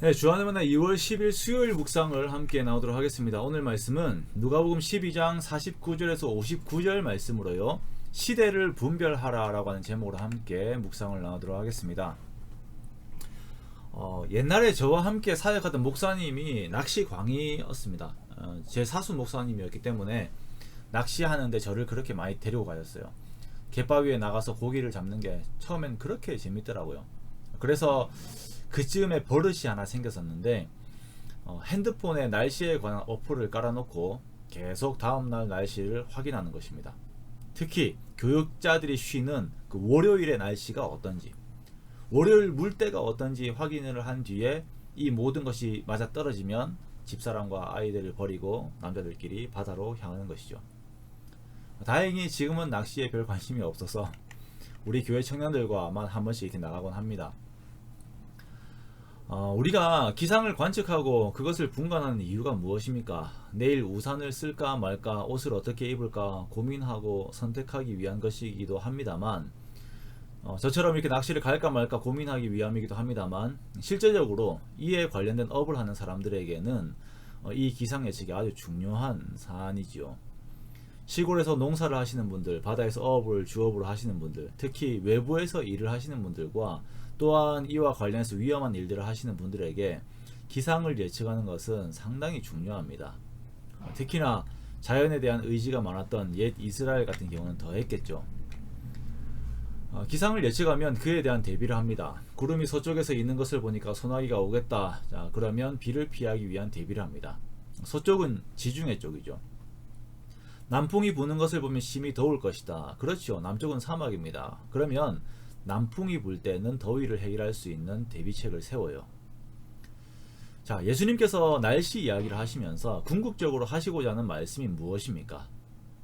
네, 주안의 만나 2월 10일 수요일 묵상을 함께 나오도록 하겠습니다. 오늘 말씀은 누가복음 12장 49절에서 59절 말씀으로요. 시대를 분별하라 라고 하는 제목으로 함께 묵상을 나누도록 하겠습니다. 옛날에 저와 함께 사역하던 목사님이 낚시광이었습니다. 제 사수 목사님이었기 때문에 낚시하는데 저를 그렇게 많이 데리고 가셨어요. 갯바위에 나가서 고기를 잡는 게 처음엔 그렇게 재밌더라고요. 그래서 그쯤에 버릇이 하나 생겼었는데 핸드폰에 날씨에 관한 어플을 깔아놓고 계속 다음날 날씨를 확인하는 것입니다. 특히 교육자들이 쉬는 그 월요일의 날씨가 어떤지, 월요일 물때가 어떤지 확인을 한 뒤에 이 모든 것이 맞아떨어지면 집사람과 아이들을 버리고 남자들끼리 바다로 향하는 것이죠. 다행히 지금은 낚시에 별 관심이 없어서 우리 교회 청년들과만 한 번씩 이렇게 나가곤 합니다. 우리가 기상을 관측하고 그것을 분간하는 이유가 무엇입니까? 내일 우산을 쓸까 말까, 옷을 어떻게 입을까 고민하고 선택하기 위한 것이기도 합니다만, 저처럼 이렇게 낚시를 갈까 말까 고민하기 위함이기도 합니다만, 실제적으로 이에 관련된 업을 하는 사람들에게는 이 기상 예측이 아주 중요한 사안이지요. 시골에서 농사를 하시는 분들, 바다에서 어업을 주업으로 하시는 분들, 특히 외부에서 일을 하시는 분들과 또한 이와 관련해서 위험한 일들을 하시는 분들에게 기상을 예측하는 것은 상당히 중요합니다. 특히나 자연에 대한 의지가 많았던 옛 이스라엘 같은 경우는 더 했겠죠. 기상을 예측하면 그에 대한 대비를 합니다. 구름이 서쪽에서 있는 것을 보니까 소나기가 오겠다. 자, 그러면 비를 피하기 위한 대비를 합니다. 서쪽은 지중해 쪽이죠. 남풍이 부는 것을 보면 심히 더울 것이다. 그렇죠. 남쪽은 사막입니다. 그러면 남풍이 불 때는 더위를 해결할 수 있는 대비책을 세워요. 자, 예수님께서 날씨 이야기를 하시면서 궁극적으로 하시고자 하는 말씀이 무엇입니까?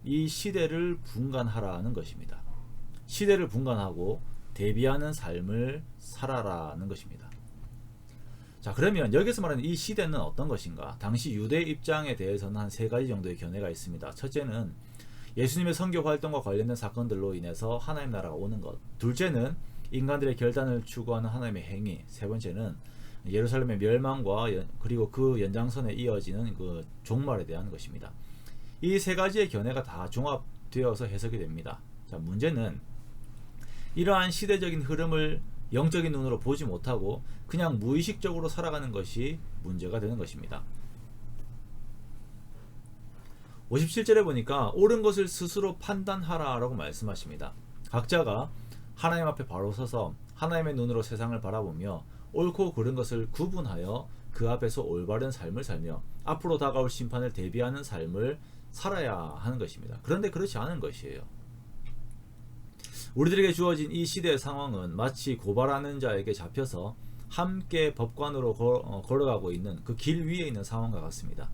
이 시대를 분간하라는 것입니다. 시대를 분간하고 대비하는 삶을 살아라는 것입니다. 자, 그러면 여기서 말하는 이 시대는 어떤 것인가? 당시 유대 입장에 대해서는 한 세 가지 정도의 견해가 있습니다. 첫째는 예수님의 선교 활동과 관련된 사건들로 인해서 하나님 나라가 오는 것. 둘째는 인간들의 결단을 추구하는 하나님의 행위. 세 번째는 예루살렘의 멸망과 그리고 그 연장선에 이어지는 그 종말에 대한 것입니다. 이 세 가지의 견해가 다 종합되어서 해석이 됩니다. 자, 문제는 이러한 시대적인 흐름을 영적인 눈으로 보지 못하고 그냥 무의식적으로 살아가는 것이 문제가 되는 것입니다. 57절에 보니까 옳은 것을 스스로 판단하라 라고 말씀하십니다. 각자가 하나님 앞에 바로 서서 하나님의 눈으로 세상을 바라보며 옳고 그른 것을 구분하여 그 앞에서 올바른 삶을 살며 앞으로 다가올 심판을 대비하는 삶을 살아야 하는 것입니다. 그런데 그렇지 않은 것이에요. 우리들에게 주어진 이 시대의 상황은 마치 고발하는 자에게 잡혀서 함께 법관으로 걸어가고 있는 그 길 위에 있는 상황과 같습니다.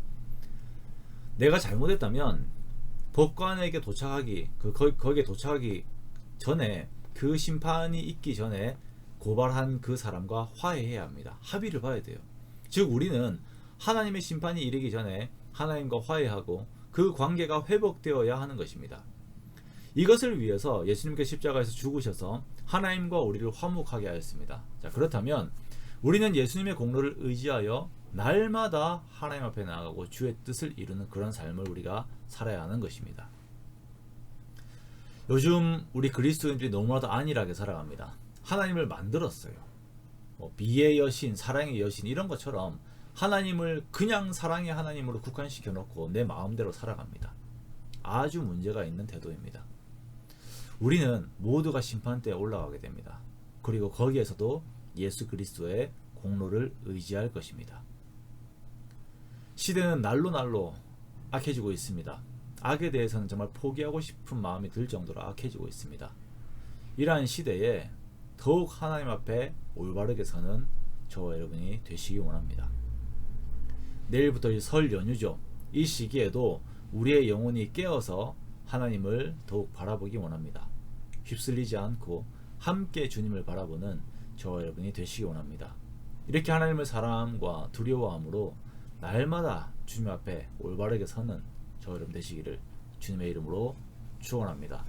내가 잘못했다면 법관에게 도착하기, 거기에 도착하기 전에, 그 심판이 있기 전에 고발한 그 사람과 화해해야 합니다. 합의를 봐야 돼요. 즉 우리는 하나님의 심판이 이르기 전에 하나님과 화해하고 그 관계가 회복되어야 하는 것입니다. 이것을 위해서 예수님께서 십자가에서 죽으셔서 하나님과 우리를 화목하게 하였습니다. 자, 그렇다면 우리는 예수님의 공로를 의지하여 날마다 하나님 앞에 나아가고 주의 뜻을 이루는 그런 삶을 우리가 살아야 하는 것입니다. 요즘 우리 그리스도인들이 너무나도 안일하게 살아갑니다. 하나님을 만들었어요. 비의 여신, 사랑의 여신 이런 것처럼 하나님을 그냥 사랑의 하나님으로 국한시켜 놓고 내 마음대로 살아갑니다. 아주 문제가 있는 태도입니다. 우리는 모두가 심판대에 올라가게 됩니다. 그리고 거기에서도 예수 그리스도의 공로를 의지할 것입니다. 시대는 날로 악해지고 있습니다. 악에 대해서는 정말 포기하고 싶은 마음이 들 정도로 악해지고 있습니다. 이러한 시대에 더욱 하나님 앞에 올바르게 서는 저와 여러분이 되시기 원합니다. 내일부터 설 연휴죠. 이 시기에도 우리의 영혼이 깨어서 하나님을 더욱 바라보기 원합니다. 휩쓸리지 않고 함께 주님을 바라보는 저와 여러분이 되시기 원합니다. 이렇게 하나님을 사랑함과 두려워함으로 날마다 주님 앞에 올바르게 서는 저와 여러분 되시기를 주님의 이름으로 축원합니다.